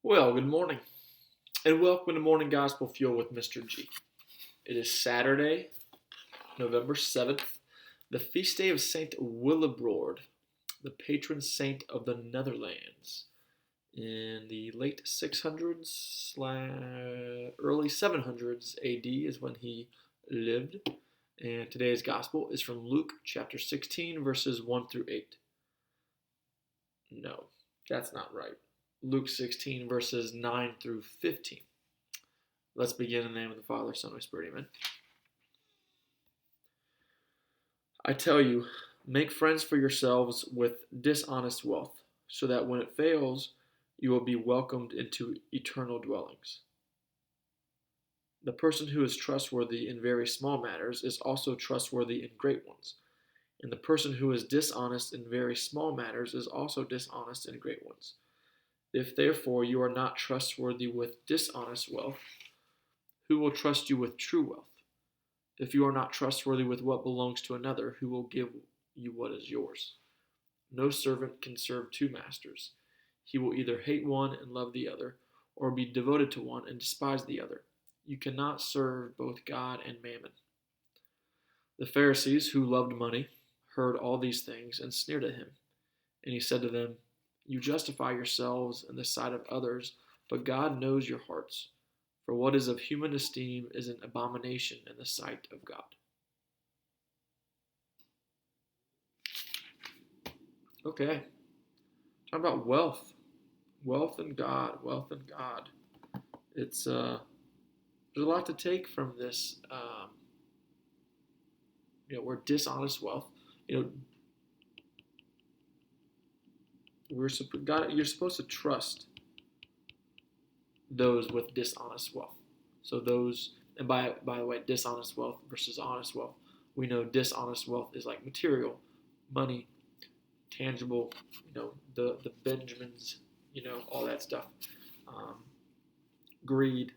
Well, good morning, and welcome to Morning Gospel Fuel with Mr. G. It is Saturday, November 7th, the feast day of Saint Willibrord, the patron saint of the Netherlands. In the late 600s, early 700s AD is when he lived, and today's Gospel is from Luke chapter 16, verses 1 through 8. No, that's not right. Luke 16, verses 9 through 15. Let's begin in the name of the Father, Son, and Spirit. Amen. I tell you, make friends for yourselves with dishonest wealth, so that when it fails, you will be welcomed into eternal dwellings. The person who is trustworthy in very small matters is also trustworthy in great ones, and the person who is dishonest in very small matters is also dishonest in great ones. If therefore you are not trustworthy with dishonest wealth, who will trust you with true wealth? If you are not trustworthy with what belongs to another, who will give you what is yours? No servant can serve two masters. He will either hate one and love the other, or be devoted to one and despise the other. You cannot serve both God and mammon. The Pharisees, who loved money, heard all these things and sneered at him. And he said to them, You justify yourselves in the sight of others, but God knows your hearts. For what is of human esteem is an abomination in the sight of God. Okay, talk about wealth. Wealth and God. Wealth and God. It's there's a lot to take from this. Where dishonest wealth. You're supposed to trust those with dishonest wealth. So those, and by the way, dishonest wealth versus honest wealth. We know dishonest wealth is like material, money, tangible. The Benjamins. All that stuff. Greed,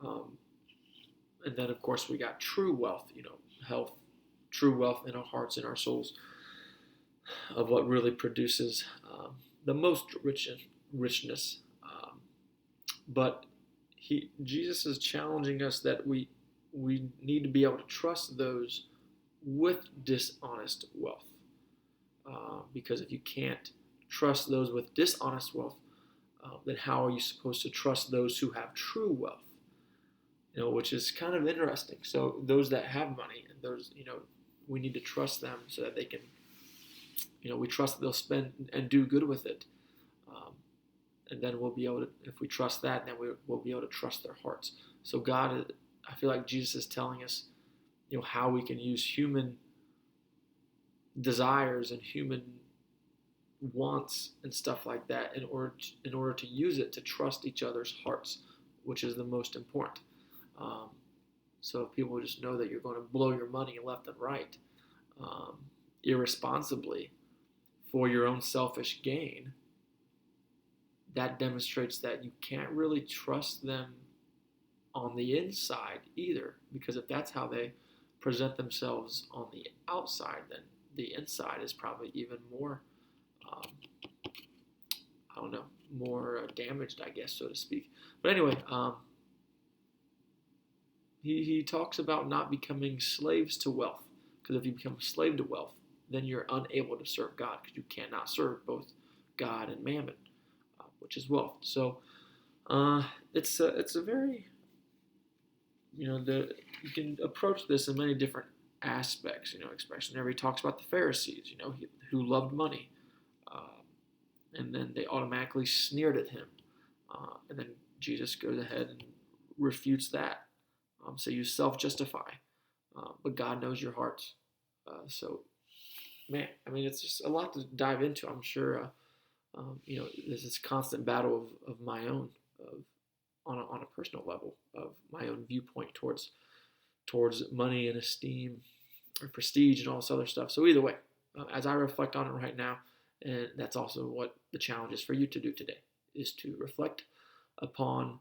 and then of course we got true wealth. Health, true wealth in our hearts and our souls, of what really produces the most richness. But Jesus is challenging us that we need to be able to trust those with dishonest wealth, because if you can't trust those with dishonest wealth, then how are you supposed to trust those who have true wealth? Which is kind of interesting. So those that have money, and those, we need to trust them so that they can, we trust that they'll spend and do good with it. And then we'll be able to, if we trust that, then we'll be able to trust their hearts. So God, I feel like Jesus is telling us, how we can use human desires and human wants and stuff like that in order to use it to trust each other's hearts, which is the most important. So if people just know that you're going to blow your money left and right, irresponsibly, for your own selfish gain, that demonstrates that you can't really trust them on the inside either, because if that's how they present themselves on the outside, then the inside is probably even more, more damaged, I guess, so to speak. But anyway, he talks about not becoming slaves to wealth, because if you become a slave to wealth, then you're unable to serve God, because you cannot serve both God and mammon, which is wealth. So it's a very, you can approach this in many different aspects. Especially whenever he talks about the Pharisees, who loved money, and then they automatically sneered at him, and then Jesus goes ahead and refutes that. So you self-justify, but God knows your hearts. So, man, it's just a lot to dive into. I'm sure, there's this constant battle of my own, on a personal level, of my own viewpoint towards money and esteem or prestige and all this other stuff. So either way, as I reflect on it right now, and that's also what the challenge is for you to do today, is to reflect upon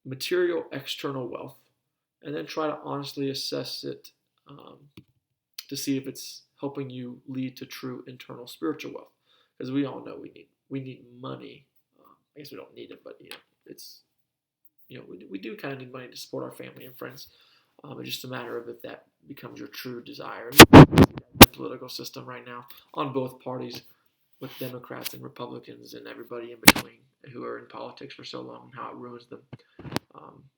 material external wealth, and then try to honestly assess it, to see if it's helping you lead to true internal spiritual wealth. Because we all know we need money, I guess we don't need it, but it's we do kind of need money to support our family and friends. It's just a matter of if that becomes your true desire. The political system right now on both parties, with Democrats and Republicans and everybody in between who are in politics for so long, and how it ruins them,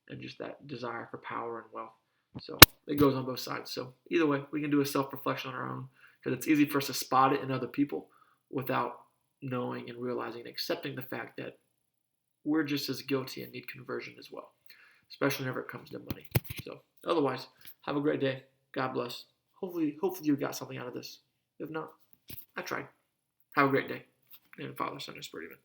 and just that desire for power and wealth. So it goes on both sides. So either way, we can do a self-reflection on our own, because it's easy for us to spot it in other people without knowing and realizing and accepting the fact that we're just as guilty and need conversion as well, especially whenever it comes to money. So otherwise, have a great day. God bless. Hopefully you got something out of this. If not, I tried. Have a great day. In the Father, Son, and Spirit, amen.